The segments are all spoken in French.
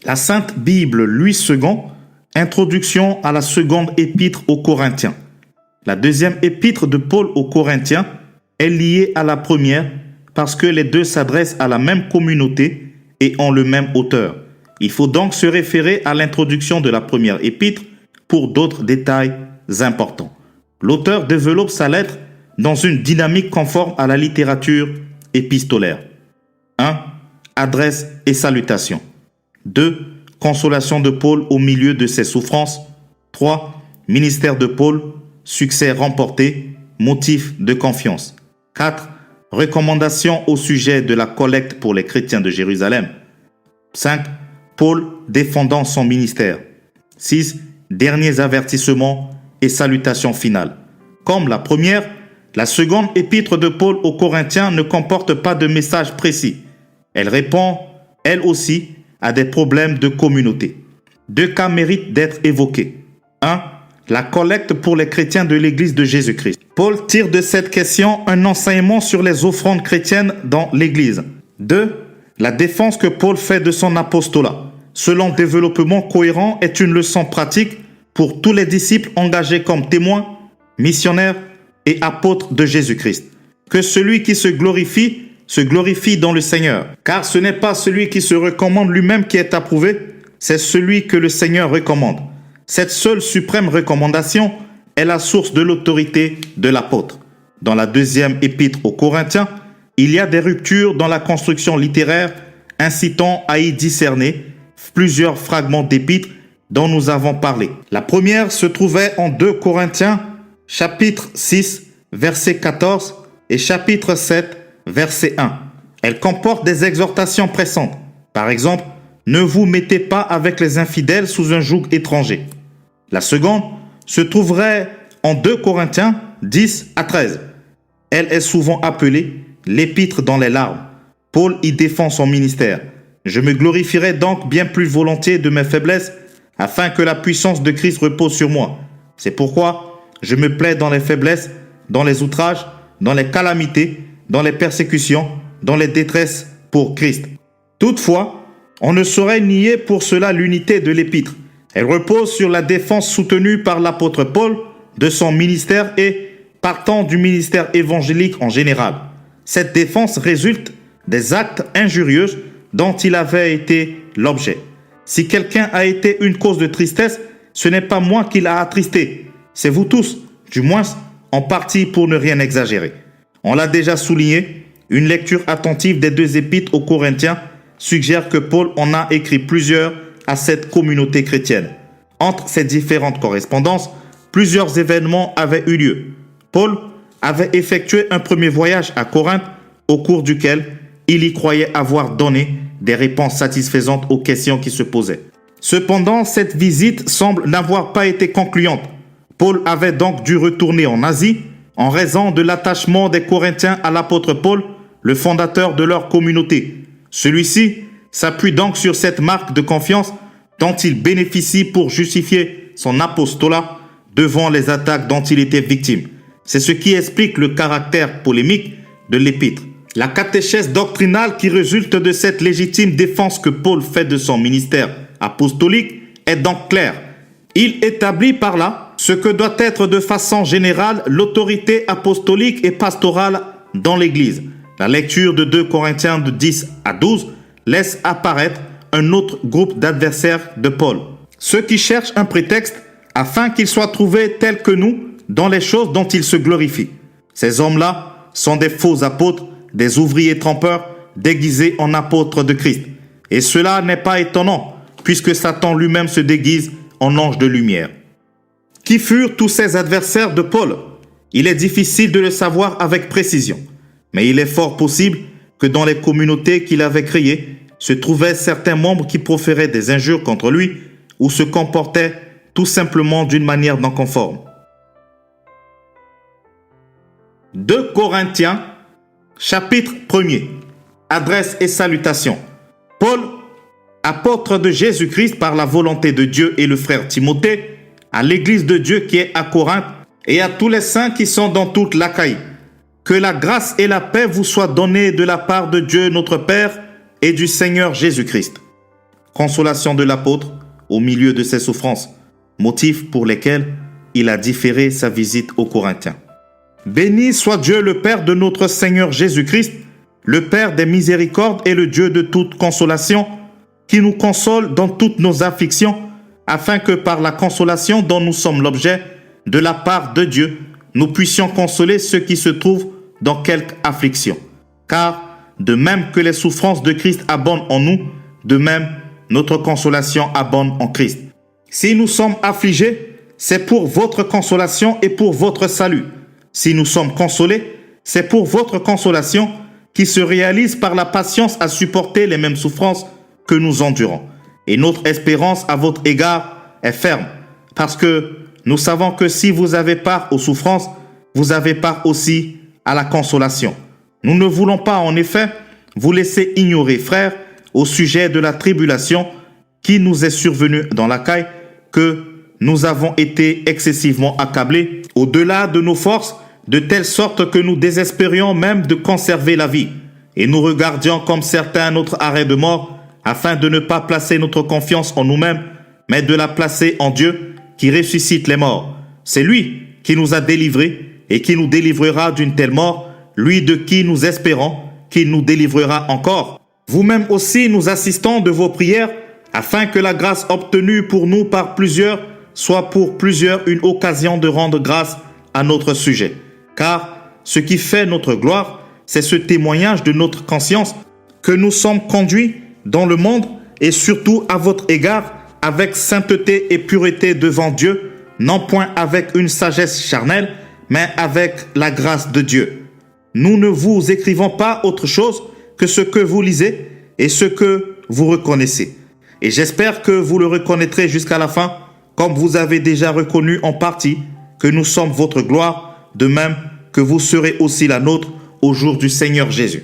La Sainte Bible, Louis II, introduction à la seconde épître aux Corinthiens. La deuxième épître de Paul aux Corinthiens est liée à la première parce que les deux s'adressent à la même communauté et ont le même auteur. Il faut donc se référer à l'introduction de la première épître pour d'autres détails importants. L'auteur développe sa lettre dans une dynamique conforme à la littérature épistolaire. 1. Adresse et salutation. 2. Consolation de Paul au milieu de ses souffrances. 3. Ministère de Paul, succès remporté, motif de confiance. 4. Recommandation au sujet de la collecte pour les chrétiens de Jérusalem. 5. Paul défendant son ministère. 6. Derniers avertissements et salutations finales. Comme la première, la seconde épître de Paul aux Corinthiens ne comporte pas de message précis. Elle répond, elle aussi, à des problèmes de communauté. 2 cas méritent d'être évoqués. 1. La collecte pour les chrétiens de l'Église de Jésus-Christ. Paul tire de cette question un enseignement sur les offrandes chrétiennes dans l'Église. 2. La défense que Paul fait de son apostolat, selon développement cohérent, est une leçon pratique pour tous les disciples engagés comme témoins, missionnaires et apôtres de Jésus-Christ. Que celui qui se glorifie dans le Seigneur. Car ce n'est pas celui qui se recommande lui-même qui est approuvé, c'est celui que le Seigneur recommande. Cette seule suprême recommandation est la source de l'autorité de l'apôtre. Dans la deuxième épître aux Corinthiens, il y a des ruptures dans la construction littéraire incitant à y discerner plusieurs fragments d'épîtres dont nous avons parlé. La première se trouvait en 2 Corinthiens, chapitre 6, verset 14 et chapitre 7, verset 1. Elle comporte des exhortations pressantes. Par exemple, ne vous mettez pas avec les infidèles sous un joug étranger. La seconde se trouverait en 2 Corinthiens 10 à 13. Elle est souvent appelée l'épître dans les larmes. Paul y défend son ministère. Je me glorifierai donc bien plus volontiers de mes faiblesses afin que la puissance de Christ repose sur moi. C'est pourquoi je me plais dans les faiblesses, dans les outrages, dans les calamités, dans les persécutions, dans les détresses pour Christ. Toutefois, on ne saurait nier pour cela l'unité de l'épître. Elle repose sur la défense soutenue par l'apôtre Paul de son ministère et partant du ministère évangélique en général. Cette défense résulte des actes injurieux dont il avait été l'objet. Si quelqu'un a été une cause de tristesse, ce n'est pas moi qui l'a attristé, c'est vous tous, du moins en partie pour ne rien exagérer. On l'a déjà souligné, une lecture attentive des 2 épîtres aux Corinthiens suggère que Paul en a écrit plusieurs à cette communauté chrétienne. Entre ces différentes correspondances, plusieurs événements avaient eu lieu. Paul avait effectué un premier voyage à Corinthe au cours duquel il y croyait avoir donné des réponses satisfaisantes aux questions qui se posaient. Cependant, cette visite semble n'avoir pas été concluante. Paul avait donc dû retourner en Asie en raison de l'attachement des Corinthiens à l'apôtre Paul, le fondateur de leur communauté. Celui-ci s'appuie donc sur cette marque de confiance dont il bénéficie pour justifier son apostolat devant les attaques dont il était victime. C'est ce qui explique le caractère polémique de l'épître. La catéchèse doctrinale qui résulte de cette légitime défense que Paul fait de son ministère apostolique est donc claire. Il établit par là ce que doit être de façon générale l'autorité apostolique et pastorale dans l'Église. La lecture de 2 Corinthiens de 10 à 12 laisse apparaître un autre groupe d'adversaires de Paul. Ceux qui cherchent un prétexte afin qu'il soit trouvé tel que nous dans les choses dont il se glorifie. Ces hommes-là sont des faux apôtres, des ouvriers trompeurs déguisés en apôtres de Christ. Et cela n'est pas étonnant, puisque Satan lui-même se déguise en ange de lumière. Qui furent tous ces adversaires de Paul? Il est difficile de le savoir avec précision, mais il est fort possible que dans les communautés qu'il avait créées, se trouvaient certains membres qui proféraient des injures contre lui ou se comportaient tout simplement d'une manière non conforme. 2 Corinthiens, chapitre 1er. Adresse et salutation. Paul, apôtre de Jésus-Christ par la volonté de Dieu, et le frère Timothée, à l'église de Dieu qui est à Corinthe, et à tous les saints qui sont dans toute l'Achaïe. Que la grâce et la paix vous soient données de la part de Dieu notre Père et du Seigneur Jésus-Christ. consolation de l'apôtre au milieu de ses souffrances, motifs pour lesquels il a différé sa visite aux Corinthiens. Béni soit Dieu le Père de notre Seigneur Jésus-Christ, le Père des miséricordes et le Dieu de toute consolation, qui nous console dans toutes nos afflictions, afin que par la consolation dont nous sommes l'objet, de la part de Dieu, nous puissions consoler ceux qui se trouvent dans quelque affliction. Car, de même que les souffrances de Christ abondent en nous, de même, notre consolation abonde en Christ. Si nous sommes affligés, c'est pour votre consolation et pour votre salut. Si nous sommes consolés, c'est pour votre consolation qui se réalise par la patience à supporter les mêmes souffrances que nous endurons. Et notre espérance à votre égard est ferme, parce que nous savons que si vous avez part aux souffrances, vous avez part aussi à la consolation. Nous ne voulons pas, en effet, vous laisser ignorer, frères, au sujet de la tribulation qui nous est survenue dans l'Achaïe, que nous avons été excessivement accablés, au-delà de nos forces, de telle sorte que nous désespérions même de conserver la vie, et nous regardions comme certains notre arrêt de mort, afin de ne pas placer notre confiance en nous-mêmes, mais de la placer en Dieu, qui ressuscite les morts. C'est lui qui nous a délivrés et qui nous délivrera d'une telle mort, lui de qui nous espérons qu'il nous délivrera encore. Vous-même aussi nous assistons de vos prières, afin que la grâce obtenue pour nous par plusieurs soit pour plusieurs une occasion de rendre grâce à notre sujet. Car ce qui fait notre gloire, c'est ce témoignage de notre conscience que nous sommes conduits dans le monde et surtout à votre égard avec sainteté et pureté devant Dieu, non point avec une sagesse charnelle, mais avec la grâce de Dieu. Nous ne vous écrivons pas autre chose que ce que vous lisez et ce que vous reconnaissez. Et j'espère que vous le reconnaîtrez jusqu'à la fin, comme vous avez déjà reconnu en partie que nous sommes votre gloire, de même que vous serez aussi la nôtre au jour du Seigneur Jésus.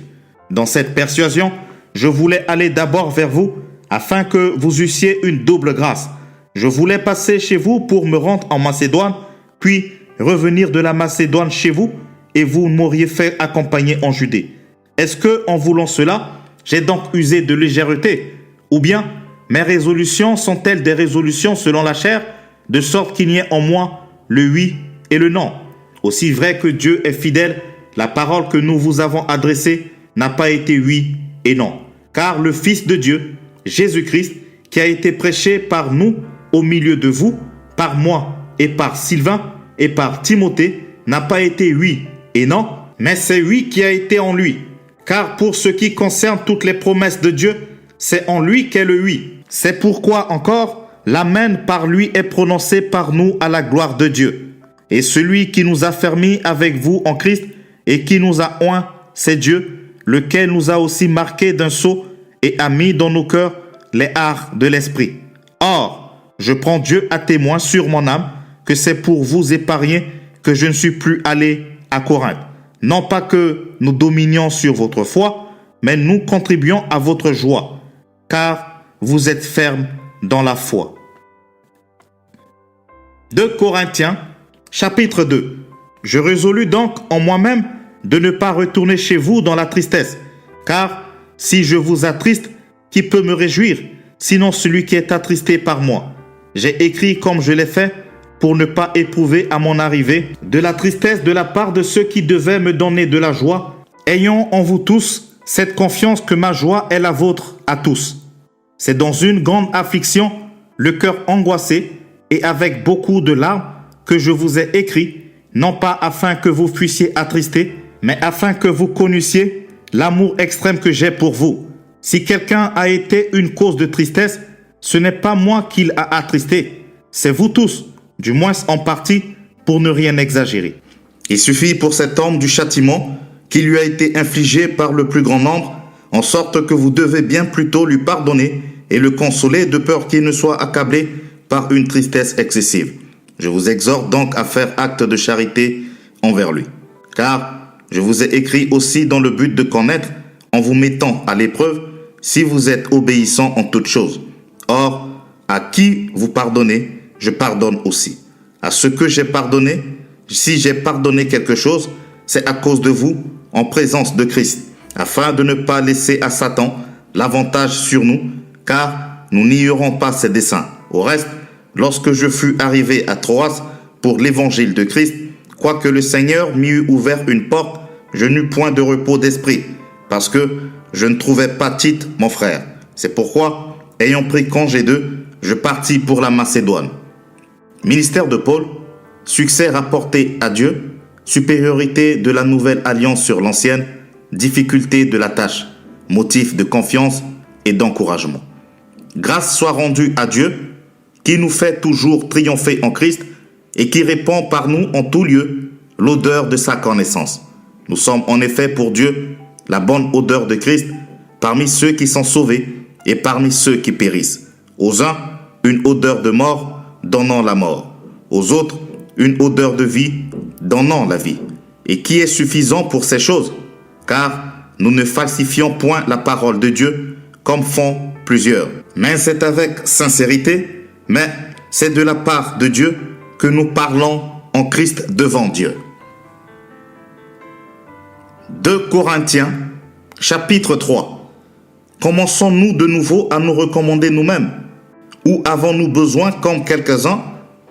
Dans cette persuasion, je voulais aller d'abord vers vous, afin que vous eussiez une double grâce. Je voulais passer chez vous pour me rendre en Macédoine, puis revenir de la Macédoine chez vous, et vous m'auriez fait accompagner en Judée. Est-ce que, en voulant cela, j'ai donc usé de légèreté? Ou bien, mes résolutions sont-elles des résolutions selon la chair, de sorte qu'il n'y ait en moi le oui et le non? Aussi vrai que Dieu est fidèle, la parole que nous vous avons adressée n'a pas été oui et non. Car le Fils de Dieu, Jésus-Christ, qui a été prêché par nous au milieu de vous, par moi et par Sylvain et par Timothée, n'a pas été oui et non, mais c'est oui qui a été en lui. Car pour ce qui concerne toutes les promesses de Dieu, c'est en lui qu'est le oui. C'est pourquoi encore, l'amen par lui est prononcé par nous à la gloire de Dieu. Et celui qui nous a fermis avec vous en Christ et qui nous a oints, c'est Dieu, lequel nous a aussi marqués d'un sceau et a mis dans nos cœurs les arts de l'esprit. Or, je prends Dieu à témoin sur mon âme que c'est pour vous épargner que je ne suis plus allé à Corinthe. Non pas que nous dominions sur votre foi, mais nous contribuons à votre joie, car vous êtes fermes dans la foi. 2 Corinthiens, chapitre 2. Je résolus donc en moi-même de ne pas retourner chez vous dans la tristesse, car si je vous attriste, qui peut me réjouir, sinon celui qui est attristé par moi? J'ai écrit comme je l'ai fait, pour ne pas éprouver à mon arrivée de la tristesse de la part de ceux qui devaient me donner de la joie. Ayons en vous tous cette confiance que ma joie est la vôtre à tous. C'est dans une grande affliction, le cœur angoissé et avec beaucoup de larmes que je vous ai écrit, non pas afin que vous fussiez attristés, mais afin que vous connaissiez l'amour extrême que j'ai pour vous. Si quelqu'un a été une cause de tristesse, ce n'est pas moi qu'il a attristé, c'est vous tous, du moins en partie, pour ne rien exagérer. Il suffit pour cet homme du châtiment qui lui a été infligé par le plus grand nombre, en sorte que vous devez bien plutôt lui pardonner et le consoler de peur qu'il ne soit accablé par une tristesse excessive. Je vous exhorte donc à faire acte de charité envers lui. Car je vous ai écrit aussi dans le but de connaître, en vous mettant à l'épreuve, si vous êtes obéissant en toutes choses. Or, à qui vous pardonnez, je pardonne aussi. À ce que j'ai pardonné, si j'ai pardonné quelque chose, c'est à cause de vous, en présence de Christ, afin de ne pas laisser à Satan l'avantage sur nous, car nous n'ignorons pas ses desseins. Au reste, lorsque je fus arrivé à Troas pour l'évangile de Christ, quoique le Seigneur m'y eût ouvert une porte, je n'eus point de repos d'esprit, parce que je ne trouvais pas Tite, mon frère. C'est pourquoi, ayant pris congé d'eux, je partis pour la Macédoine. Ministère de Paul, succès rapporté à Dieu, supériorité de la nouvelle alliance sur l'ancienne, difficulté de la tâche, motif de confiance et d'encouragement. Grâce soit rendue à Dieu, qui nous fait toujours triompher en Christ et qui répand par nous en tout lieu l'odeur de sa connaissance. Nous sommes en effet pour Dieu la bonne odeur de Christ parmi ceux qui sont sauvés et parmi ceux qui périssent. Aux uns, une odeur de mort, donnant la mort. Aux autres, une odeur de vie, donnant la vie. Et qui est suffisant pour ces choses, car nous ne falsifions point la parole de Dieu comme font plusieurs. Mais c'est avec sincérité, mais c'est de la part de Dieu que nous parlons en Christ devant Dieu. 2 Corinthiens, chapitre 3. Commençons-nous de nouveau à nous recommander nous-mêmes? Ou avons-nous besoin, comme quelques-uns,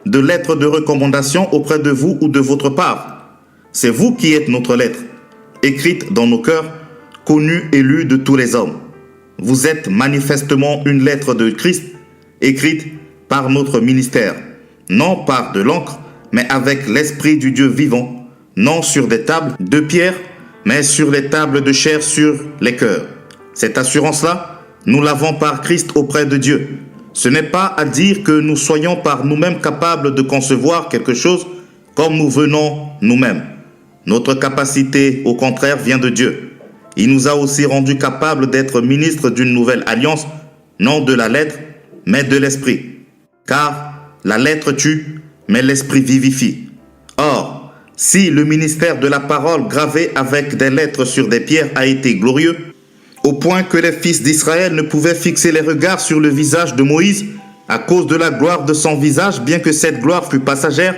de lettres de recommandation auprès de vous ou de votre part? C'est vous qui êtes notre lettre, écrite dans nos cœurs, connue et lue de tous les hommes. Vous êtes manifestement une lettre de Christ, écrite par notre ministère, non par de l'encre, mais avec l'Esprit du Dieu vivant, non sur des tables de pierre, mais sur les tables de chair sur les cœurs. Cette assurance-là, nous l'avons par Christ auprès de Dieu. Ce n'est pas à dire que nous soyons par nous-mêmes capables de concevoir quelque chose comme nous venons nous-mêmes. Notre capacité, au contraire, vient de Dieu. Il nous a aussi rendus capables d'être ministres d'une nouvelle alliance, non de la lettre, mais de l'esprit. Car la lettre tue, mais l'esprit vivifie. Or, si le ministère de la parole gravé avec des lettres sur des pierres a été glorieux, au point que les fils d'Israël ne pouvaient fixer les regards sur le visage de Moïse à cause de la gloire de son visage, bien que cette gloire fût passagère,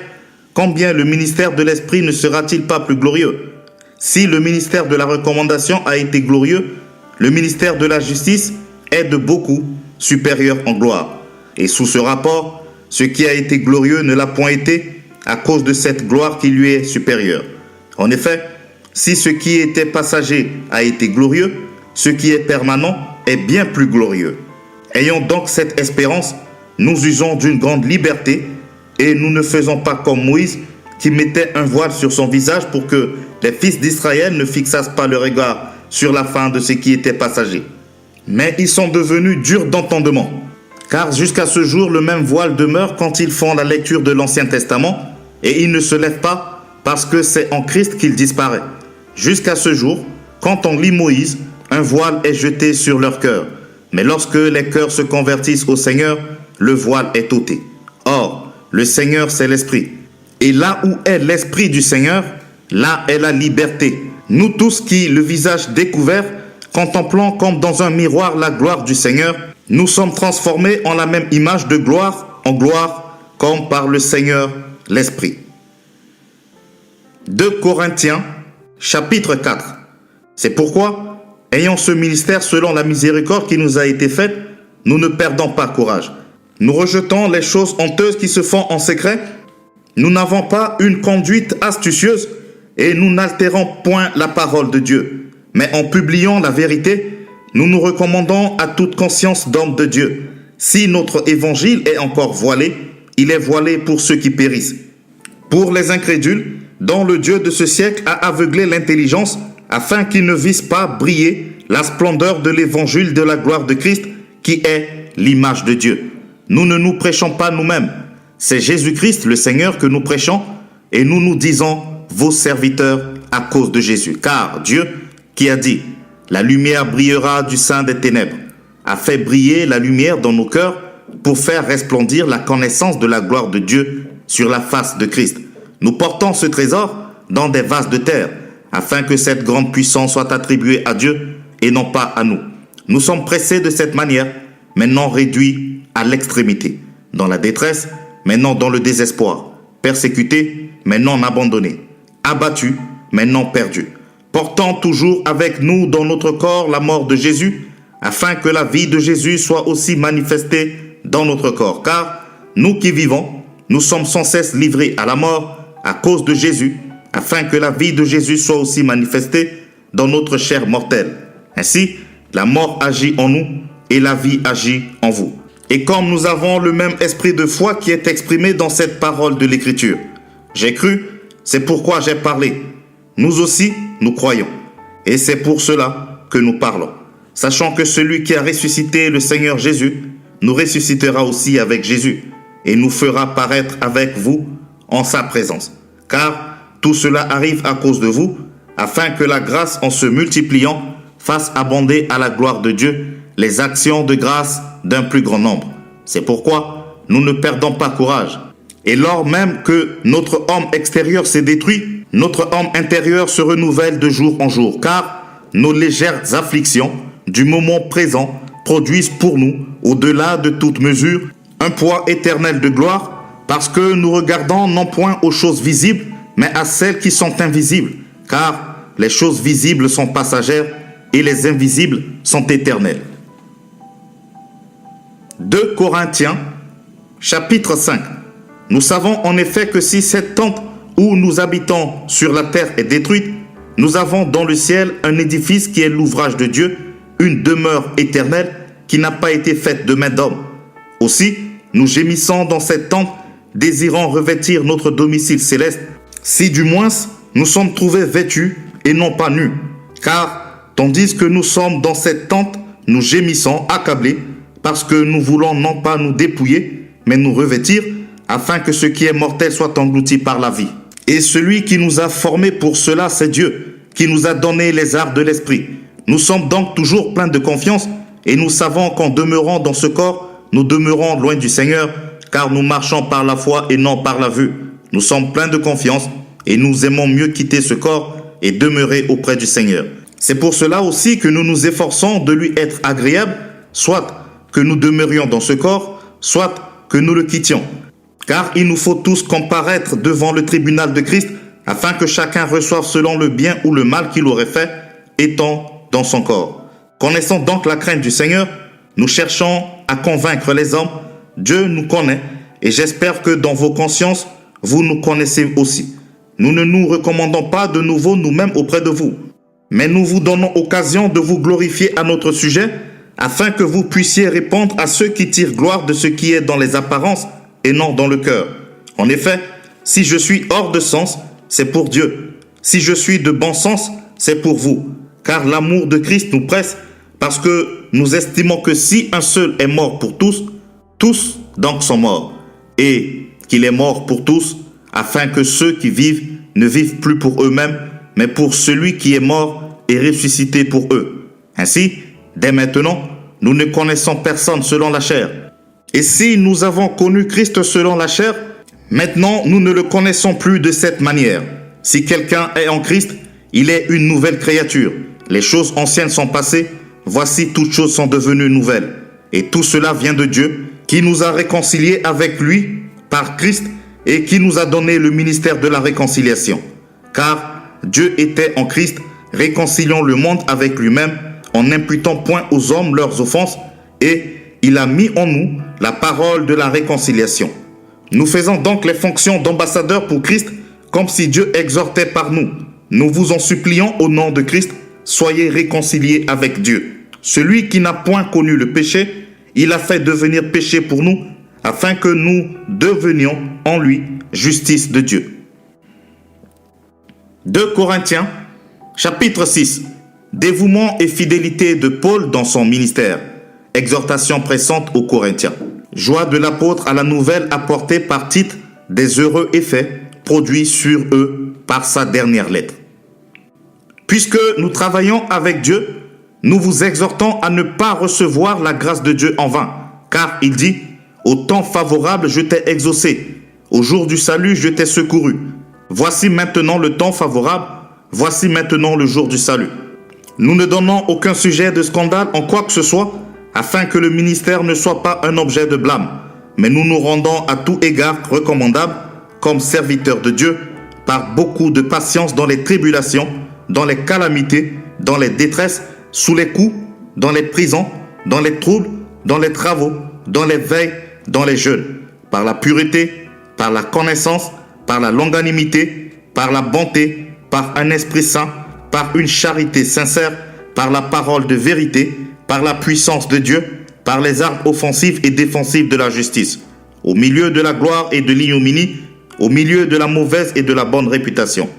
combien le ministère de l'Esprit ne sera-t-il pas plus glorieux? Si le ministère de la recommandation a été glorieux, le ministère de la justice est de beaucoup supérieur en gloire. Et sous ce rapport, ce qui a été glorieux ne l'a point été à cause de cette gloire qui lui est supérieure. En effet, si ce qui était passager a été glorieux, ce qui est permanent est bien plus glorieux. Ayons donc cette espérance, nous usons d'une grande liberté et nous ne faisons pas comme Moïse qui mettait un voile sur son visage pour que les fils d'Israël ne fixassent pas le regard sur la fin de ce qui était passager. Mais ils sont devenus durs d'entendement, car jusqu'à ce jour le même voile demeure quand ils font la lecture de l'Ancien Testament et ils ne se lèvent pas parce que c'est en Christ qu'il disparaît. Jusqu'à ce jour, quand on lit Moïse, un voile est jeté sur leur cœur. Mais lorsque les cœurs se convertissent au Seigneur, le voile est ôté. Or, le Seigneur, c'est l'Esprit. Et là où est l'Esprit du Seigneur, là est la liberté. Nous tous qui, le visage découvert, contemplant comme dans un miroir la gloire du Seigneur, nous sommes transformés en la même image de gloire en gloire, comme par le Seigneur, l'Esprit. 2 Corinthiens, chapitre 4. C'est pourquoi, ayant ce ministère selon la miséricorde qui nous a été faite, nous ne perdons pas courage. Nous rejetons les choses honteuses qui se font en secret. Nous n'avons pas une conduite astucieuse et nous n'altérons point la parole de Dieu. Mais en publiant la vérité, nous nous recommandons à toute conscience d'homme de Dieu. Si notre évangile est encore voilé, il est voilé pour ceux qui périssent. Pour les incrédules, dont le Dieu de ce siècle a aveuglé l'intelligence, afin qu'ils ne vissent pas briller la splendeur de l'évangile de la gloire de Christ, qui est l'image de Dieu. Nous ne nous prêchons pas nous-mêmes. C'est Jésus-Christ le Seigneur que nous prêchons, et nous nous disons vos serviteurs à cause de Jésus. Car Dieu, qui a dit « La lumière brillera du sein des ténèbres », a fait briller la lumière dans nos cœurs pour faire resplendir la connaissance de la gloire de Dieu sur la face de Christ. Nous portons ce trésor dans des vases de terre, afin que cette grande puissance soit attribuée à Dieu et non pas à nous. Nous sommes pressés de cette manière, mais non réduits à l'extrémité, dans la détresse, mais non dans le désespoir, persécutés, mais non abandonnés, abattus, mais non perdus, portant toujours avec nous dans notre corps la mort de Jésus, afin que la vie de Jésus soit aussi manifestée dans notre corps. Car nous qui vivons, nous sommes sans cesse livrés à la mort à cause de Jésus, afin que la vie de Jésus soit aussi manifestée dans notre chair mortelle. Ainsi, la mort agit en nous et la vie agit en vous. Et comme nous avons le même esprit de foi qui est exprimé dans cette parole de l'Écriture, j'ai cru, c'est pourquoi j'ai parlé. Nous aussi, nous croyons. Et c'est pour cela que nous parlons, sachant que celui qui a ressuscité le Seigneur Jésus nous ressuscitera aussi avec Jésus et nous fera paraître avec vous en sa présence. Car tout cela arrive à cause de vous, afin que la grâce en se multipliant fasse abonder à la gloire de Dieu les actions de grâce d'un plus grand nombre. C'est pourquoi nous ne perdons pas courage. Et lors même que notre homme extérieur s'est détruit, notre homme intérieur se renouvelle de jour en jour, car nos légères afflictions du moment présent produisent pour nous, au-delà de toute mesure, un poids éternel de gloire, parce que nous regardons non point aux choses visibles, mais à celles qui sont invisibles, car les choses visibles sont passagères et les invisibles sont éternelles. 2 Corinthiens, chapitre 5. Nous savons en effet que si cette tente où nous habitons sur la terre est détruite, nous avons dans le ciel un édifice qui est l'ouvrage de Dieu, une demeure éternelle qui n'a pas été faite de main d'homme. Aussi, nous gémissons dans cette tente, désirant revêtir notre domicile céleste, si du moins nous sommes trouvés vêtus et non pas nus. Car, tandis que nous sommes dans cette tente, nous gémissons, accablés, parce que nous voulons non pas nous dépouiller, mais nous revêtir, afin que ce qui est mortel soit englouti par la vie. Et celui qui nous a formés pour cela, c'est Dieu, qui nous a donné les arts de l'esprit. Nous sommes donc toujours pleins de confiance, et nous savons qu'en demeurant dans ce corps, nous demeurons loin du Seigneur, car nous marchons par la foi et non par la vue. Nous sommes pleins de confiance, et nous aimons mieux quitter ce corps et demeurer auprès du Seigneur. C'est pour cela aussi que nous nous efforçons de lui être agréables, soit que nous demeurions dans ce corps, soit que nous le quittions. Car il nous faut tous comparaître devant le tribunal de Christ, afin que chacun reçoive selon le bien ou le mal qu'il aurait fait, étant dans son corps. Connaissant donc la crainte du Seigneur, nous cherchons à convaincre les hommes. Dieu nous connaît, et j'espère que dans vos consciences, vous nous connaissez aussi. Nous ne nous recommandons pas de nouveau nous-mêmes auprès de vous, mais nous vous donnons occasion de vous glorifier à notre sujet, afin que vous puissiez répondre à ceux qui tirent gloire de ce qui est dans les apparences et non dans le cœur. En effet, si je suis hors de sens, c'est pour Dieu. Si je suis de bon sens, c'est pour vous. Car l'amour de Christ nous presse, parce que nous estimons que si un seul est mort pour tous, tous donc sont morts, et qu'il est mort pour tous, afin que ceux qui vivent ne vivent plus pour eux-mêmes, mais pour celui qui est mort et ressuscité pour eux. Ainsi, dès maintenant, nous ne connaissons personne selon la chair. Et si nous avons connu Christ selon la chair, maintenant nous ne le connaissons plus de cette manière. Si quelqu'un est en Christ, il est une nouvelle créature. Les choses anciennes sont passées, voici toutes choses sont devenues nouvelles. Et tout cela vient de Dieu, qui nous a réconciliés avec lui par Christ et qui nous a donné le ministère de la réconciliation. Car Dieu était en Christ, réconciliant le monde avec lui-même, en n'imputant point aux hommes leurs offenses, et il a mis en nous la parole de la réconciliation. Nous faisons donc les fonctions d'ambassadeurs pour Christ, comme si Dieu exhortait par nous. Nous vous en supplions au nom de Christ, soyez réconciliés avec Dieu. Celui qui n'a point connu le péché, il a fait devenir péché pour nous, afin que nous devenions en lui justice de Dieu. 2 Corinthiens, chapitre 6. Dévouement et fidélité de Paul dans son ministère. Exhortation pressante aux Corinthiens. Joie de l'apôtre à la nouvelle apportée par Tite, des heureux effets produits sur eux par sa dernière lettre. Puisque nous travaillons avec Dieu, nous vous exhortons à ne pas recevoir la grâce de Dieu en vain, car il dit « Au temps favorable, je t'ai exaucé. Au jour du salut, je t'ai secouru. Voici maintenant le temps favorable. Voici maintenant le jour du salut. » Nous ne donnons aucun sujet de scandale en quoi que ce soit, afin que le ministère ne soit pas un objet de blâme. Mais nous nous rendons à tout égard recommandables, comme serviteurs de Dieu, par beaucoup de patience dans les tribulations, dans les calamités, dans les détresses, sous les coups, dans les prisons, dans les troubles, dans les travaux, dans les veilles, dans les jeûnes, par la pureté, par la connaissance, par la longanimité, par la bonté, par un esprit saint, par une charité sincère, par la parole de vérité, par la puissance de Dieu, par les armes offensives et défensives de la justice, au milieu de la gloire et de l'ignominie, au milieu de la mauvaise et de la bonne réputation,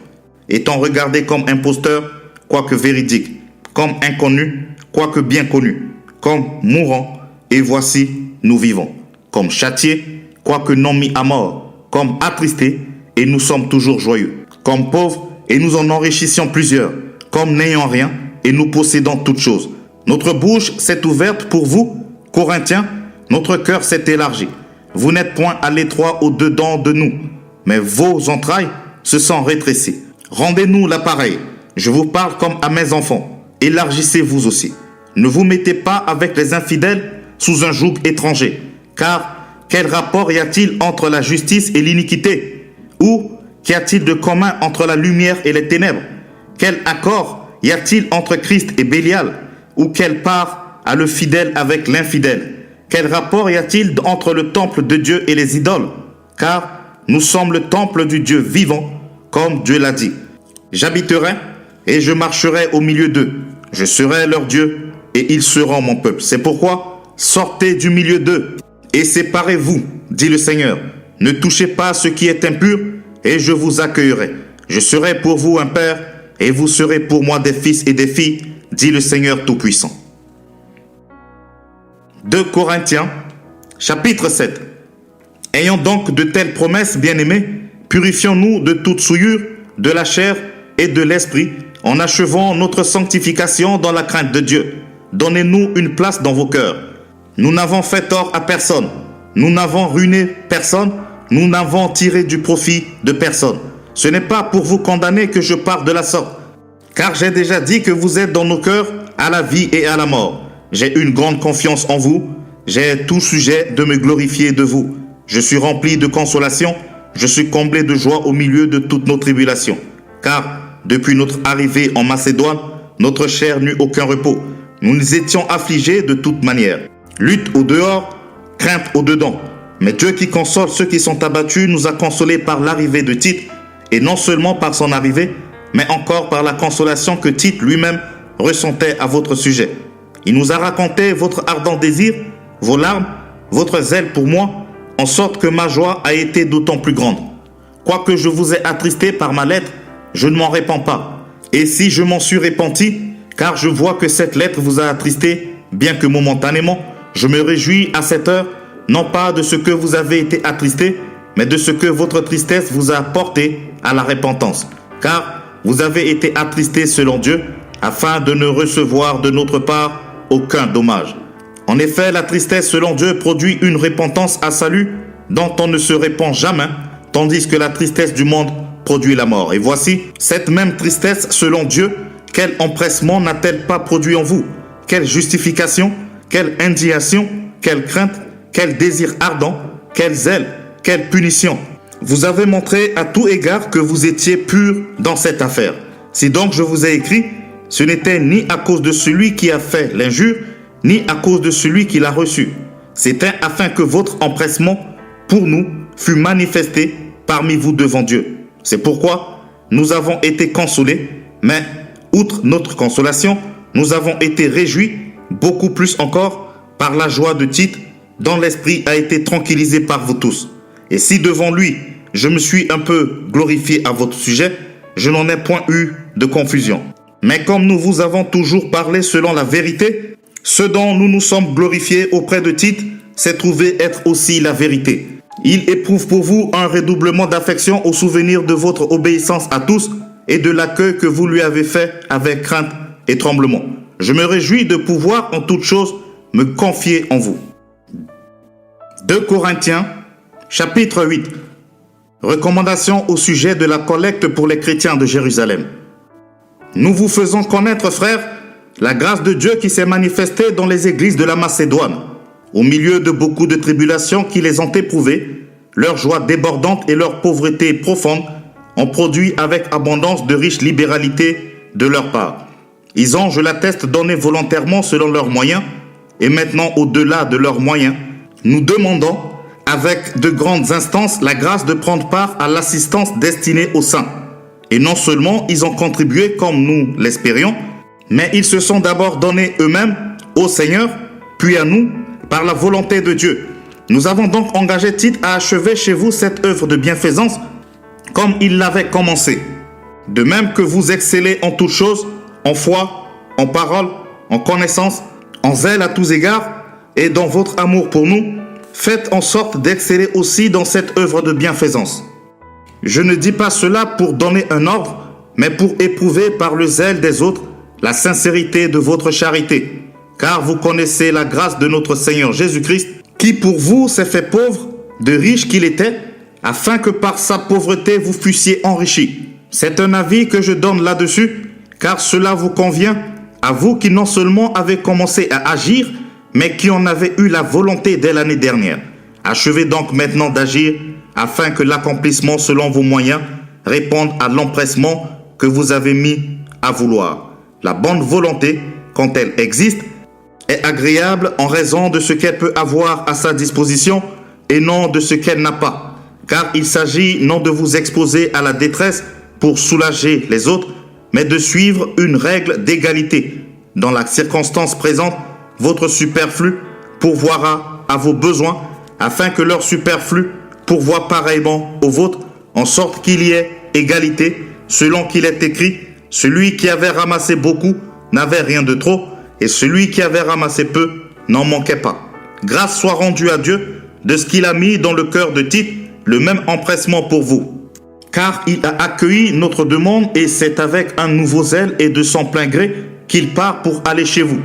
étant regardé comme imposteur, quoique véridique, comme inconnu, quoique bien connu, comme mourant, et voici, nous vivons, comme châtié, quoique non mis à mort, comme attristé, et nous sommes toujours joyeux, comme pauvres, et nous en enrichissions plusieurs, comme n'ayant rien, et nous possédons toutes choses. Notre bouche s'est ouverte pour vous, Corinthiens, notre cœur s'est élargi. Vous n'êtes point à l'étroit au-dedans de nous, mais vos entrailles se sont rétrécies. Rendez-nous l'appareil. Je vous parle comme à mes enfants. Élargissez-vous aussi. Ne vous mettez pas avec les infidèles sous un joug étranger. Car quel rapport y a-t-il entre la justice et l'iniquité? Ou qu'y a-t-il de commun entre la lumière et les ténèbres? Quel accord y a-t-il entre Christ et Bélial? Ou quelle part a le fidèle avec l'infidèle? Quel rapport y a-t-il entre le temple de Dieu et les idoles? Car nous sommes le temple du Dieu vivant, comme Dieu l'a dit. J'habiterai et je marcherai au milieu d'eux. Je serai leur Dieu et ils seront mon peuple. C'est pourquoi sortez du milieu d'eux et séparez-vous, dit le Seigneur. Ne touchez pas ce qui est impur et je vous accueillerai. Je serai pour vous un père et vous serez pour moi des fils et des filles, dit le Seigneur Tout-Puissant. 2 Corinthiens, chapitre 7. Ayant donc de telles promesses, bien-aimés, purifions-nous de toute souillure, de la chair et de l'esprit, en achevant notre sanctification dans la crainte de Dieu. Donnez-nous une place dans vos cœurs. Nous n'avons fait tort à personne, nous n'avons ruiné personne, nous n'avons tiré du profit de personne. Ce n'est pas pour vous condamner que je parle de la sorte, car j'ai déjà dit que vous êtes dans nos cœurs à la vie et à la mort. J'ai une grande confiance en vous, j'ai tout sujet de me glorifier de vous. Je suis rempli de consolation, je suis comblé de joie au milieu de toutes nos tribulations. Car depuis notre arrivée en Macédoine, notre chair n'eut aucun repos. Nous nous étions affligés de toute manière. Lutte au dehors, crainte au dedans. Mais Dieu qui console ceux qui sont abattus nous a consolés par l'arrivée de Tite, et non seulement par son arrivée, mais encore par la consolation que Tite lui-même ressentait à votre sujet. Il nous a raconté votre ardent désir, vos larmes, votre zèle pour moi, en sorte que ma joie a été d'autant plus grande. Quoique je vous ai attristé par ma lettre, je ne m'en répands pas. Et si je m'en suis repenti, car je vois que cette lettre vous a attristé, bien que momentanément, je me réjouis à cette heure, non pas de ce que vous avez été attristé, mais de ce que votre tristesse vous a porté à la repentance. Car vous avez été attristé selon Dieu, afin de ne recevoir de notre part aucun dommage. En effet, la tristesse selon Dieu produit une repentance à salut dont on ne se répand jamais, tandis que la tristesse du monde produit la mort. Et voici, cette même tristesse selon Dieu, quel empressement n'a-t-elle pas produit en vous? Quelle justification, quelle indignation, quelle crainte, quel désir ardent, quel zèle, quelle punition. Vous avez montré à tout égard que vous étiez purs dans cette affaire. Si donc je vous ai écrit, ce n'était ni à cause de celui qui a fait l'injure, ni à cause de celui qui l'a reçu. C'était afin que votre empressement pour nous fût manifesté parmi vous devant Dieu. C'est pourquoi nous avons été consolés, mais outre notre consolation, nous avons été réjouis beaucoup plus encore par la joie de Tite, dont l'esprit a été tranquillisé par vous tous. Et si devant lui, je me suis un peu glorifié à votre sujet, je n'en ai point eu de confusion. Mais comme nous vous avons toujours parlé selon la vérité, ce dont nous nous sommes glorifiés auprès de Tite s'est trouvé être aussi la vérité. Il éprouve pour vous un redoublement d'affection au souvenir de votre obéissance à tous et de l'accueil que vous lui avez fait avec crainte et tremblement. Je me réjouis de pouvoir en toutes choses me confier en vous. 2 Corinthiens, chapitre 8. Recommandation au sujet de la collecte pour les chrétiens de Jérusalem. Nous vous faisons connaître, frères, la grâce de Dieu qui s'est manifestée dans les églises de la Macédoine. Au milieu de beaucoup de tribulations qui les ont éprouvées, leur joie débordante et leur pauvreté profonde ont produit avec abondance de riches libéralités de leur part. Ils ont, je l'atteste, donné volontairement selon leurs moyens, et maintenant au-delà de leurs moyens, nous demandons, avec de grandes instances, la grâce de prendre part à l'assistance destinée aux saints. Et non seulement ils ont contribué comme nous l'espérions, mais ils se sont d'abord donnés eux-mêmes au Seigneur, puis à nous, par la volonté de Dieu. Nous avons donc engagé Tite à achever chez vous cette œuvre de bienfaisance, comme il l'avait commencé. De même que vous excellez en toutes choses, en foi, en parole, en connaissance, en zèle à tous égards, et dans votre amour pour nous, faites en sorte d'exceller aussi dans cette œuvre de bienfaisance. Je ne dis pas cela pour donner un ordre, mais pour éprouver par le zèle des autres la sincérité de votre charité. Car vous connaissez la grâce de notre Seigneur Jésus-Christ, qui pour vous s'est fait pauvre, de riche qu'il était, afin que par sa pauvreté vous fussiez enrichis. C'est un avis que je donne là-dessus, car cela vous convient, à vous qui non seulement avez commencé à agir, mais qui en avez eu la volonté dès l'année dernière. Achevez donc maintenant d'agir, afin que l'accomplissement selon vos moyens réponde à l'empressement que vous avez mis à vouloir. La bonne volonté, quand elle existe, est agréable en raison de ce qu'elle peut avoir à sa disposition et non de ce qu'elle n'a pas. Car il s'agit non de vous exposer à la détresse pour soulager les autres, mais de suivre une règle d'égalité. Dans la circonstance présente, votre superflu pourvoira à vos besoins, afin que leur superflu pourvoie pareillement au vôtre, en sorte qu'il y ait égalité, selon qu'il est écrit, celui qui avait ramassé beaucoup n'avait rien de trop, et celui qui avait ramassé peu n'en manquait pas. Grâce soit rendue à Dieu de ce qu'il a mis dans le cœur de Tite, le même empressement pour vous. Car il a accueilli notre demande et c'est avec un nouveau zèle et de son plein gré qu'il part pour aller chez vous.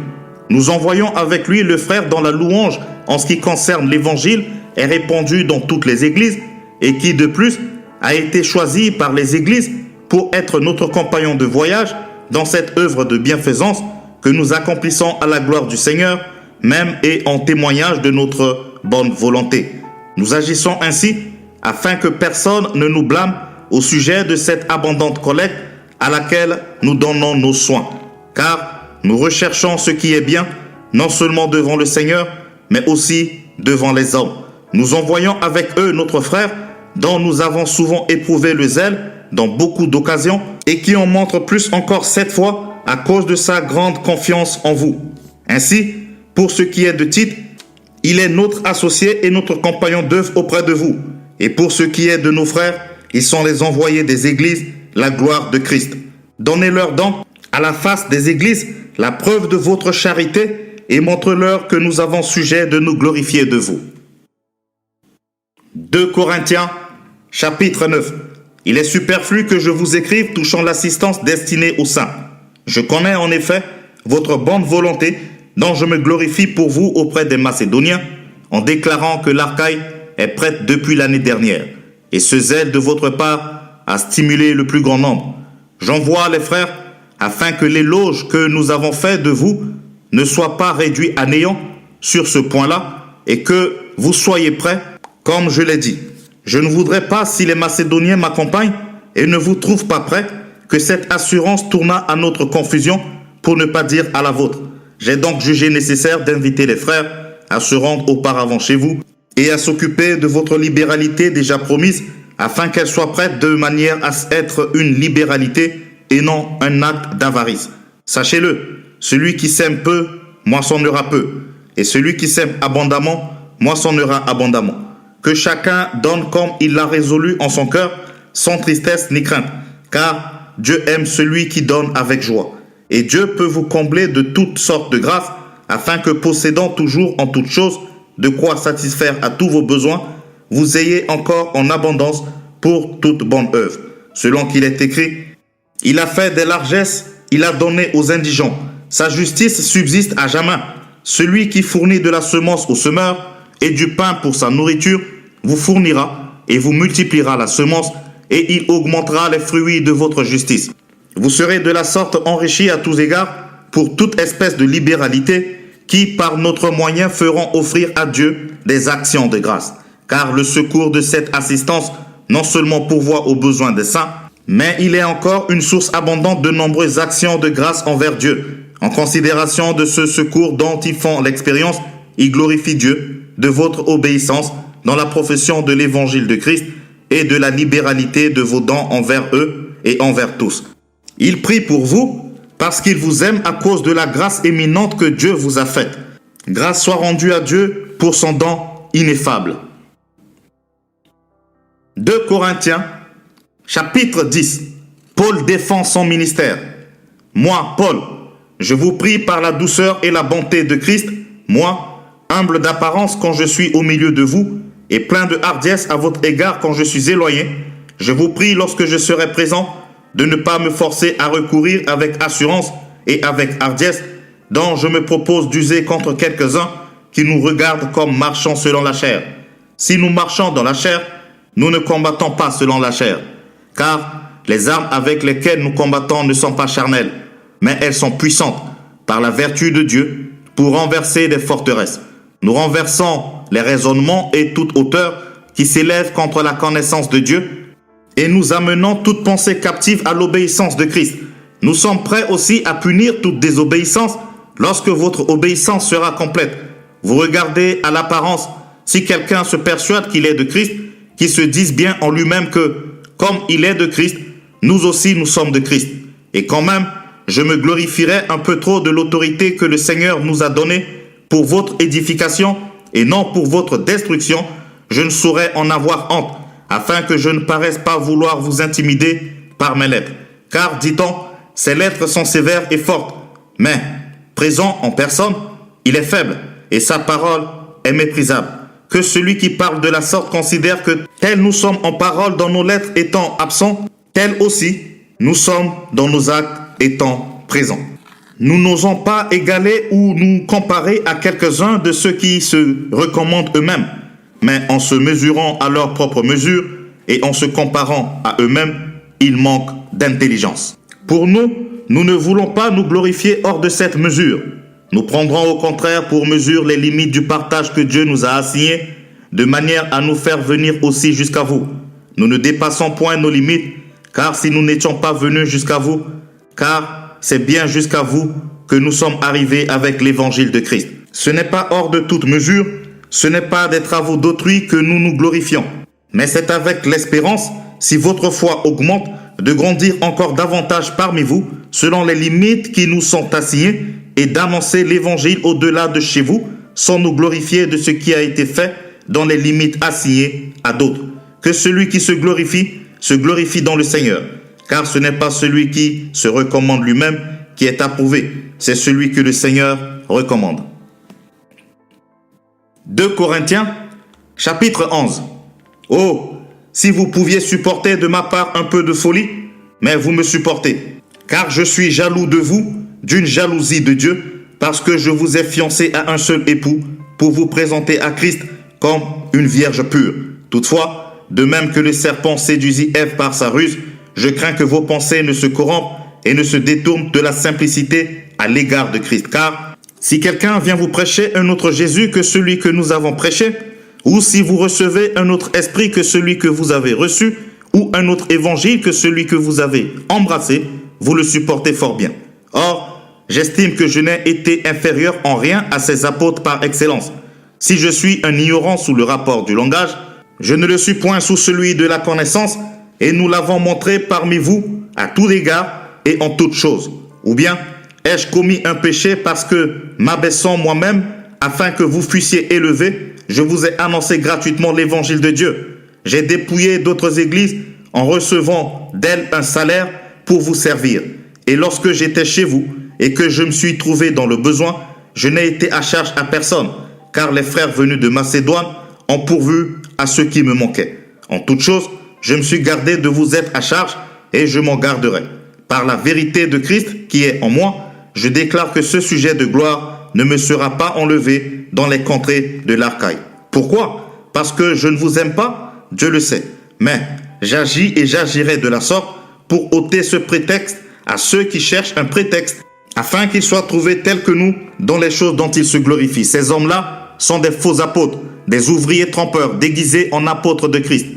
Nous envoyons avec lui le frère dont la louange en ce qui concerne l'évangile est répandue dans toutes les églises et qui de plus a été choisi par les églises pour être notre compagnon de voyage dans cette œuvre de bienfaisance que nous accomplissons à la gloire du Seigneur, même et en témoignage de notre bonne volonté. Nous agissons ainsi afin que personne ne nous blâme au sujet de cette abondante collecte à laquelle nous donnons nos soins. Car nous recherchons ce qui est bien, non seulement devant le Seigneur, mais aussi devant les hommes. Nous envoyons avec eux notre frère, dont nous avons souvent éprouvé le zèle dans beaucoup d'occasions, et qui en montre plus encore cette fois à cause de sa grande confiance en vous. Ainsi, pour ce qui est de Tite, il est notre associé et notre compagnon d'œuvre auprès de vous. Et pour ce qui est de nos frères, ils sont les envoyés des églises, la gloire de Christ. Donnez-leur donc, à la face des églises, la preuve de votre charité et montre-leur que nous avons sujet de nous glorifier de vous. 2 Corinthiens, chapitre 9. Il est superflu que je vous écrive touchant l'assistance destinée aux saints. Je connais en effet votre bonne volonté, dont je me glorifie pour vous auprès des Macédoniens, en déclarant que l'Archaïe est prête depuis l'année dernière, et ce zèle de votre part a stimulé le plus grand nombre. J'envoie les frères, afin que l'éloge que nous avons fait de vous ne soit pas réduit à néant sur ce point-là, et que vous soyez prêts, comme je l'ai dit. Je ne voudrais pas, si les Macédoniens m'accompagnent et ne vous trouvent pas prêts, que cette assurance tournât à notre confusion, pour ne pas dire à la vôtre. J'ai donc jugé nécessaire d'inviter les frères à se rendre auparavant chez vous et à s'occuper de votre libéralité déjà promise, afin qu'elle soit prête de manière à être une libéralité et non un acte d'avarice. Sachez-le, celui qui sème peu, moissonnera peu, et celui qui sème abondamment, moissonnera abondamment. Que chacun donne comme il l'a résolu en son cœur, sans tristesse ni crainte, car Dieu aime celui qui donne avec joie. Et Dieu peut vous combler de toutes sortes de grâces, afin que possédant toujours en toutes choses de quoi satisfaire à tous vos besoins, vous ayez encore en abondance pour toute bonne œuvre. Selon qu'il est écrit, « Il a fait des largesses, il a donné aux indigents. Sa justice subsiste à jamais. Celui qui fournit de la semence au semeur et du pain pour sa nourriture, vous fournira et vous multipliera la semence, et il augmentera les fruits de votre justice. Vous serez de la sorte enrichis à tous égards pour toute espèce de libéralité qui, par notre moyen, feront offrir à Dieu des actions de grâce. Car le secours de cette assistance non seulement pourvoit aux besoins des saints, Mais il est encore une source abondante de nombreuses actions de grâce envers Dieu. En considération de ce secours dont ils font l'expérience, ils glorifient Dieu de votre obéissance dans la profession de l'évangile de Christ et de la libéralité de vos dons envers eux et envers tous. Ils prient pour vous parce qu'ils vous aiment à cause de la grâce éminente que Dieu vous a faite. Grâce soit rendue à Dieu pour son don ineffable. 2 Corinthiens, chapitre 10. Paul défend son ministère. Moi, Paul, je vous prie par la douceur et la bonté de Christ, moi, humble d'apparence quand je suis au milieu de vous, et plein de hardiesse à votre égard quand je suis éloigné, je vous prie lorsque je serai présent de ne pas me forcer à recourir avec assurance et avec hardiesse, dont je me propose d'user contre quelques-uns qui nous regardent comme marchant selon la chair. Si nous marchons dans la chair, nous ne combattons pas selon la chair, car les armes avec lesquelles nous combattons ne sont pas charnelles, mais elles sont puissantes par la vertu de Dieu pour renverser des forteresses. Nous renversons les raisonnements et toute hauteur qui s'élève contre la connaissance de Dieu et nous amenons toute pensée captive à l'obéissance de Christ. Nous sommes prêts aussi à punir toute désobéissance lorsque votre obéissance sera complète. Vous regardez à l'apparence, si quelqu'un se persuade qu'il est de Christ, qu'il se dise bien en lui-même que, comme il est de Christ, nous aussi nous sommes de Christ. Et quand même, je me glorifierai un peu trop de l'autorité que le Seigneur nous a donnée pour votre édification et non pour votre destruction. Je ne saurais en avoir honte, afin que je ne paraisse pas vouloir vous intimider par mes lettres. Car, dit-on, ces lettres sont sévères et fortes, mais, présent en personne, il est faible, et sa parole est méprisable. Que celui qui parle de la sorte considère que tel nous sommes en parole dans nos lettres étant absents, tel aussi nous sommes dans nos actes étant présents. Nous n'osons pas égaler ou nous comparer à quelques-uns de ceux qui se recommandent eux-mêmes, mais en se mesurant à leur propre mesure et en se comparant à eux-mêmes, ils manquent d'intelligence. Pour nous, nous ne voulons pas nous glorifier hors de cette mesure. Nous prendrons au contraire pour mesure les limites du partage que Dieu nous a assigné, de manière à nous faire venir aussi jusqu'à vous. Nous ne dépassons point nos limites, car si nous n'étions pas venus jusqu'à vous, car c'est bien jusqu'à vous que nous sommes arrivés avec l'évangile de Christ. Ce n'est pas hors de toute mesure, ce n'est pas des travaux d'autrui que nous nous glorifions, mais c'est avec l'espérance, si votre foi augmente, de grandir encore davantage parmi vous, selon les limites qui nous sont assignées, et d'annoncer l'évangile au-delà de chez vous, sans nous glorifier de ce qui a été fait dans les limites assignées à d'autres. Que celui qui se glorifie dans le Seigneur. Car ce n'est pas celui qui se recommande lui-même qui est approuvé, c'est celui que le Seigneur recommande. 2 Corinthiens, chapitre 11. Oh, si vous pouviez supporter de ma part un peu de folie, mais vous me supportez. Car je suis jaloux de vous, d'une jalousie de Dieu, parce que je vous ai fiancé à un seul époux, pour vous présenter à Christ comme une vierge pure. Toutefois, de même que le serpent séduisit Ève par sa ruse, je crains que vos pensées ne se corrompent et ne se détournent de la simplicité à l'égard de Christ. Car si quelqu'un vient vous prêcher un autre Jésus que celui que nous avons prêché, ou si vous recevez un autre esprit que celui que vous avez reçu, ou un autre évangile que celui que vous avez embrassé, vous le supportez fort bien. Or, j'estime que je n'ai été inférieur en rien à ces apôtres par excellence. Si je suis un ignorant sous le rapport du langage, je ne le suis point sous celui de la connaissance, et nous l'avons montré parmi vous à tout égard et en toutes choses. Ou bien, ai-je commis un péché parce que, m'abaissant moi-même, afin que vous fussiez élevés, je vous ai annoncé gratuitement l'évangile de Dieu. J'ai dépouillé d'autres églises en recevant d'elles un salaire pour vous servir. Et lorsque j'étais chez vous et que je me suis trouvé dans le besoin, je n'ai été à charge à personne, car les frères venus de Macédoine ont pourvu à ce qui me manquait. En toutes choses, je me suis gardé de vous être à charge et je m'en garderai. Par la vérité de Christ qui est en moi, je déclare que ce sujet de gloire ne me sera pas enlevé dans les contrées de l'Archaïe. Pourquoi? Parce que je ne vous aime pas, Dieu le sait. Mais j'agis et j'agirai de la sorte pour ôter ce prétexte à ceux qui cherchent un prétexte, afin qu'ils soient trouvés tels que nous dans les choses dont ils se glorifient. Ces hommes-là sont des faux apôtres, des ouvriers trompeurs déguisés en apôtres de Christ.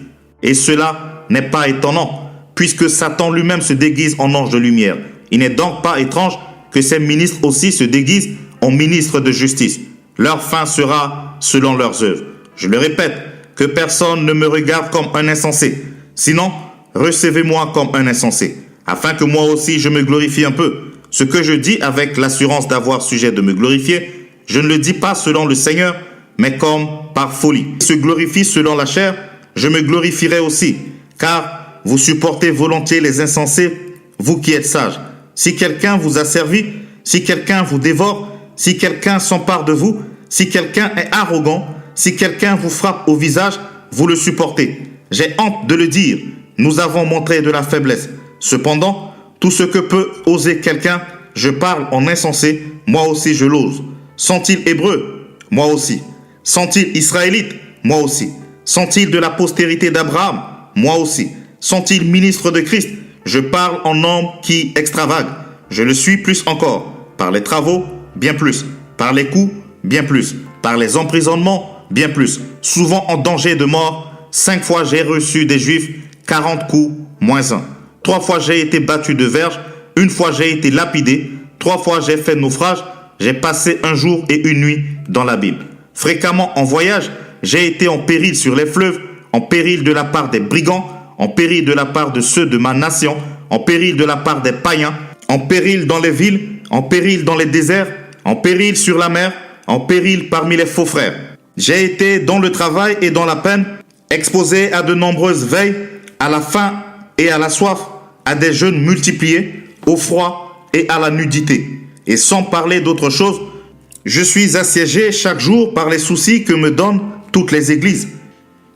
Et cela n'est pas étonnant, puisque Satan lui-même se déguise en ange de lumière. Il n'est donc pas étrange que ces ministres aussi se déguisent en ministres de justice. Leur fin sera selon leurs œuvres. Je le répète, que personne ne me regarde comme un insensé. Sinon, recevez-moi comme un insensé, afin que moi aussi je me glorifie un peu. Ce que je dis avec l'assurance d'avoir sujet de me glorifier, je ne le dis pas selon le Seigneur, mais comme par folie. Se glorifie selon la chair, je me glorifierai aussi, car vous supportez volontiers les insensés, vous qui êtes sages. Si quelqu'un vous a servi, si quelqu'un vous dévore, si quelqu'un s'empare de vous, si quelqu'un est arrogant, si quelqu'un vous frappe au visage, vous le supportez. J'ai honte de le dire, nous avons montré de la faiblesse. Cependant, tout ce que peut oser quelqu'un, je parle en insensé, moi aussi je l'ose. Sont-ils hébreux? Moi aussi. Sont-ils israélites? Moi aussi. Sont-ils de la postérité d'Abraham? Moi aussi. Sont-ils ministres de Christ? Je parle en homme qui extravague. Je le suis plus encore. Par les travaux, bien plus. Par les coups, bien plus. Par les emprisonnements, bien plus. Souvent en danger de mort. 5 fois j'ai reçu des Juifs 40 coups, moins 1. 3 fois j'ai été battu de verge. 1 fois j'ai été lapidé. 3 fois j'ai fait naufrage. J'ai passé un jour et une nuit dans la Bible. Fréquemment en voyage, j'ai été en péril sur les fleuves, en péril de la part des brigands, en péril de la part de ceux de ma nation, en péril de la part des païens, en péril dans les villes, en péril dans les déserts, en péril sur la mer, en péril parmi les faux frères. J'ai été dans le travail et dans la peine, exposé à de nombreuses veilles, à la faim et à la soif, à des jeûnes multipliés, au froid et à la nudité. Et sans parler d'autre chose, je suis assiégé chaque jour par les soucis que me donnent toutes les églises.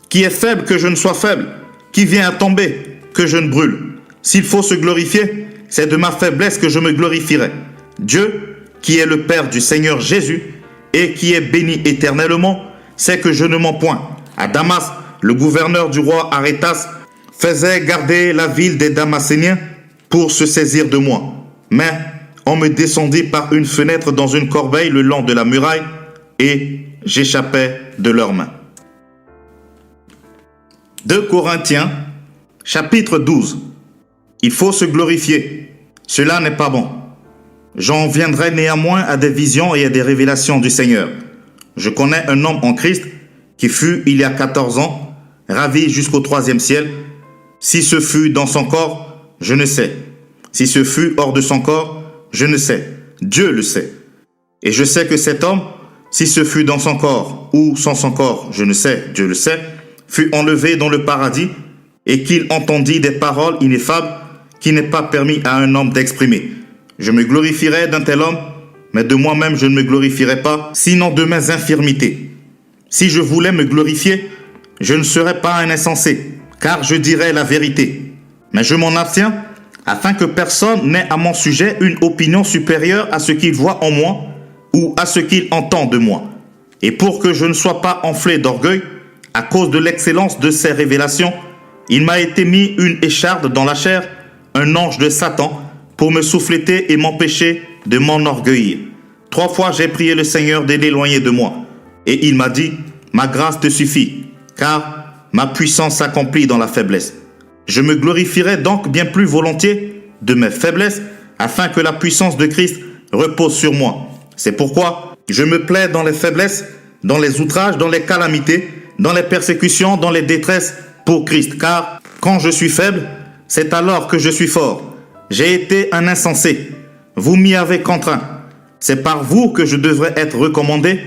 Qui est faible que je ne sois faible, qui vient à tomber que je ne brûle. S'il faut se glorifier, c'est de ma faiblesse que je me glorifierai. Dieu, qui est le Père du Seigneur Jésus et qui est béni éternellement, sait que je ne mens point. À Damas, le gouverneur du roi Arétas faisait garder la ville des Damascéniens pour se saisir de moi. Mais on me descendit par une fenêtre dans une corbeille le long de la muraille et j'échappais de leurs mains. 2 Corinthiens, chapitre 12. Il faut se glorifier. Cela n'est pas bon. J'en viendrai néanmoins à des visions et à des révélations du Seigneur. Je connais un homme en Christ qui fut, il y a 14 ans, ravi jusqu'au 3e ciel. Si ce fut dans son corps, je ne sais. Si ce fut hors de son corps, je ne sais. Dieu le sait. Et je sais que cet homme, si ce fut dans son corps ou sans son corps, je ne sais, Dieu le sait, fut enlevé dans le paradis et qu'il entendit des paroles ineffables qui n'est pas permis à un homme d'exprimer. Je me glorifierai d'un tel homme, mais de moi-même je ne me glorifierai pas, sinon de mes infirmités. Si je voulais me glorifier, je ne serais pas un insensé, car je dirais la vérité. Mais je m'en abstiens, afin que personne n'ait à mon sujet une opinion supérieure à ce qu'il voit en moi ou à ce qu'il entend de moi. Et pour que je ne sois pas enflé d'orgueil, à cause de l'excellence de ces révélations, il m'a été mis une écharde dans la chair, un ange de Satan, pour me souffléter et m'empêcher de m'enorgueillir. 3 fois j'ai prié le Seigneur de l'éloigner de moi. Et il m'a dit, ma grâce te suffit, car ma puissance s'accomplit dans la faiblesse. Je me glorifierai donc bien plus volontiers de mes faiblesses, afin que la puissance de Christ repose sur moi. C'est pourquoi je me plais dans les faiblesses, dans les outrages, dans les calamités, dans les persécutions, dans les détresses pour Christ. Car quand je suis faible, c'est alors que je suis fort. J'ai été un insensé. Vous m'y avez contraint. C'est par vous que je devrais être recommandé,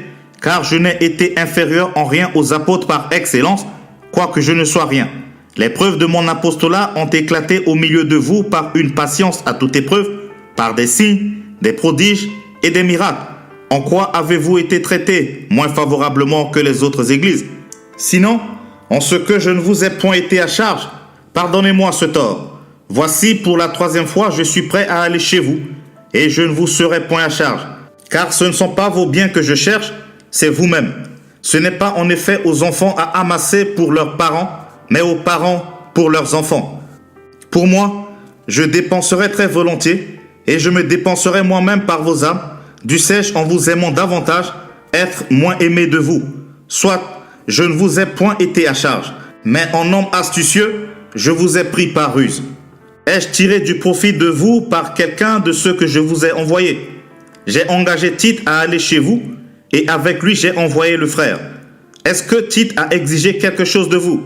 car je n'ai été inférieur en rien aux apôtres par excellence, quoique je ne sois rien. Les preuves de mon apostolat ont éclaté au milieu de vous par une patience à toute épreuve, par des signes, des prodiges et des miracles. En quoi avez-vous été traités moins favorablement que les autres églises? Sinon, en ce que je ne vous ai point été à charge, pardonnez-moi ce tort. Voici pour la 3e fois, je suis prêt à aller chez vous, et je ne vous serai point à charge. Car ce ne sont pas vos biens que je cherche, c'est vous-même. Ce n'est pas en effet aux enfants à amasser pour leurs parents, mais aux parents pour leurs enfants. Pour moi, je dépenserai très volontiers, et je me dépenserai moi-même par vos âmes, dussé-je en vous aimant davantage, être moins aimé de vous. Soit, je ne vous ai point été à charge, mais en homme astucieux, je vous ai pris par ruse. Ai-je tiré du profit de vous par quelqu'un de ceux que je vous ai envoyés? J'ai engagé Tite à aller chez vous, et avec lui j'ai envoyé le frère. Est-ce que Tite a exigé quelque chose de vous?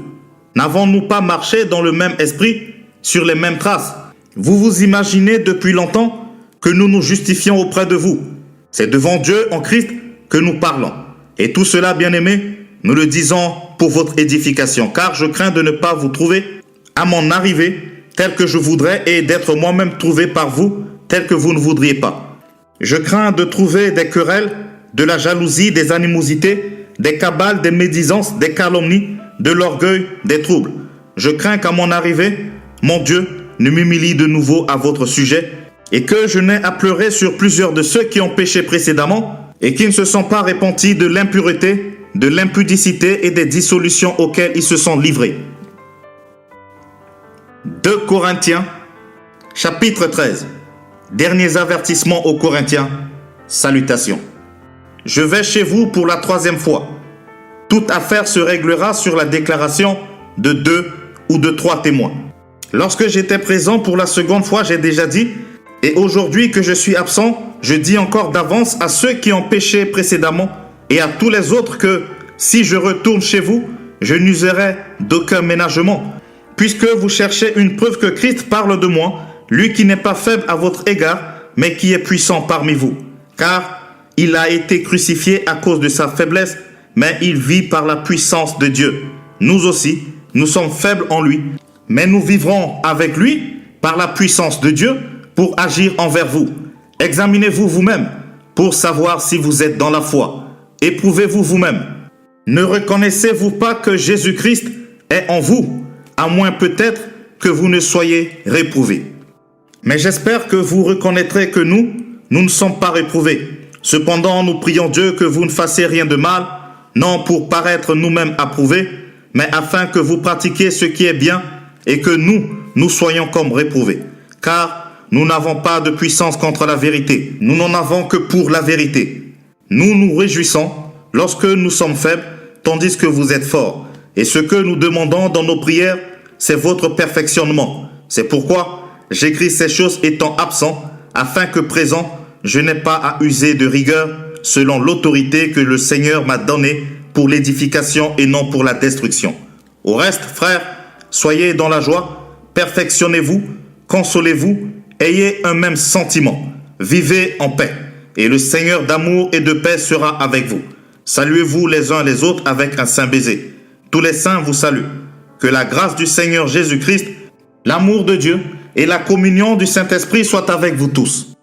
N'avons-nous pas marché dans le même esprit, sur les mêmes traces? Vous vous imaginez depuis longtemps que nous nous justifions auprès de vous. C'est devant Dieu en Christ que nous parlons. Et tout cela, bien-aimés, nous le disons pour votre édification, car je crains de ne pas vous trouver à mon arrivée tel que je voudrais et d'être moi-même trouvé par vous tel que vous ne voudriez pas. Je crains de trouver des querelles, de la jalousie, des animosités, des cabales, des médisances, des calomnies, de l'orgueil, des troubles. Je crains qu'à mon arrivée, mon Dieu ne m'humilie de nouveau à votre sujet et que je n'ai à pleurer sur plusieurs de ceux qui ont péché précédemment et qui ne se sont pas repentis de l'impureté, de l'impudicité et des dissolutions auxquelles ils se sont livrés. 2 Corinthiens, chapitre 13. Derniers avertissements aux Corinthiens. Salutations. Je vais chez vous pour la 3e fois. Toute affaire se réglera sur la déclaration de 2 ou de 3 témoins. Lorsque j'étais présent pour la 2e fois, j'ai déjà dit, et aujourd'hui que je suis absent, je dis encore d'avance à ceux qui ont péché précédemment et à tous les autres que, si je retourne chez vous, je n'userai d'aucun ménagement, puisque vous cherchez une preuve que Christ parle de moi, lui qui n'est pas faible à votre égard, mais qui est puissant parmi vous. Car il a été crucifié à cause de sa faiblesse, mais il vit par la puissance de Dieu. Nous aussi, nous sommes faibles en lui, mais nous vivrons avec lui par la puissance de Dieu pour agir envers vous. Examinez-vous vous-même pour savoir si vous êtes dans la foi. Éprouvez-vous vous-même. Ne reconnaissez-vous pas que Jésus-Christ est en vous, à moins peut-être que vous ne soyez réprouvés. Mais j'espère que vous reconnaîtrez que nous ne sommes pas réprouvés. Cependant, nous prions Dieu que vous ne fassiez rien de mal, non pour paraître nous-mêmes approuvés, mais afin que vous pratiquiez ce qui est bien et que nous soyons comme réprouvés. Car nous n'avons pas de puissance contre la vérité. Nous n'en avons que pour la vérité. Nous nous réjouissons lorsque nous sommes faibles, tandis que vous êtes forts. Et ce que nous demandons dans nos prières, c'est votre perfectionnement. C'est pourquoi j'écris ces choses étant absent, afin que présent, je n'ai pas à user de rigueur selon l'autorité que le Seigneur m'a donnée pour l'édification et non pour la destruction. Au reste, frères, soyez dans la joie, perfectionnez-vous, consolez-vous, ayez un même sentiment, vivez en paix, et le Seigneur d'amour et de paix sera avec vous. Saluez-vous les uns les autres avec un saint baiser. Tous les saints vous saluent. Que la grâce du Seigneur Jésus-Christ, l'amour de Dieu et la communion du Saint-Esprit soient avec vous tous.